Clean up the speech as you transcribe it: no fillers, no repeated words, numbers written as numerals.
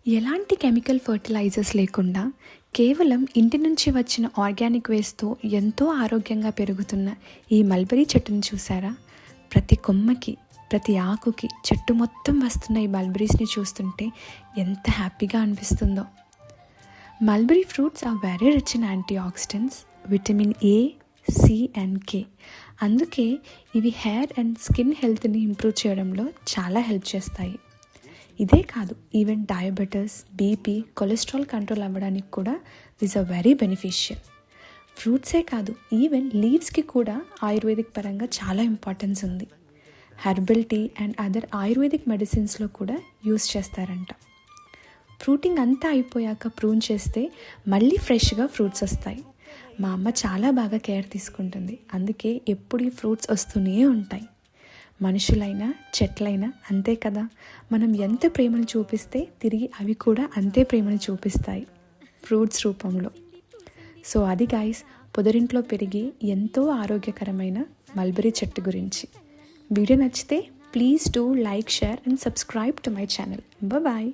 ఎలాంటి chemical fertilisers లేకుండా కేవలం ఇంటి నుంచి వచ్చిన ఆర్గానిక్ వేస్ట్తో ఎంతో ఆరోగ్యంగా పెరుగుతున్న ఈ మల్బరీ చెట్టును చూసారా? ప్రతి కొమ్మకి, ప్రతి ఆకుకి చెట్టు మొత్తం వస్తున్న ఈ మల్బరీస్ని చూస్తుంటే ఎంత హ్యాపీగా అనిపిస్తుందో. Mulberry fruits are very rich in antioxidants, vitamin A, C and K. అందుకే ఇవి హెయిర్ అండ్ స్కిన్ హెల్త్ని ఇంప్రూవ్ చేయడంలో చాలా హెల్ప్ చేస్తాయి. ఇదే కాదు, even diabetes, BP, cholesterol control అవ్వడానికి కూడా దిస్ ఆర్ వెరీ బెనిఫిషియల్. ఫ్రూట్సే కాదు, ఈవెన్ లీవ్స్కి కూడా ఆయుర్వేదిక్ పరంగా చాలా ఇంపార్టెన్స్ ఉంది. Herbal tea and other Ayurvedic మెడిసిన్స్లో కూడా యూస్ చేస్తారంట. ఫ్రూటింగ్ అంతా అయిపోయాక ప్రూన్ చేస్తే మళ్ళీ ఫ్రెష్గా ఫ్రూట్స్ వస్తాయి. మా అమ్మ చాలా బాగా కేర్ తీసుకుంటుంది, అందుకే ఎప్పుడు ఈ ఫ్రూట్స్ వస్తూనే ఉంటాయి. మనుషులైనా చెట్లైనా అంతే కదా, మనం ఎంత ప్రేమను చూపిస్తే తిరిగి అవి కూడా అంతే ప్రేమను చూపిస్తాయి ఫ్రూట్స్ రూపంలో. సో అది గైస్, పొదరింట్లో పెరిగి ఎంతో ఆరోగ్యకరమైన మల్బరీ చెట్టు గురించి. వీడియో నచ్చితే please do like, share and subscribe to my channel. Bye.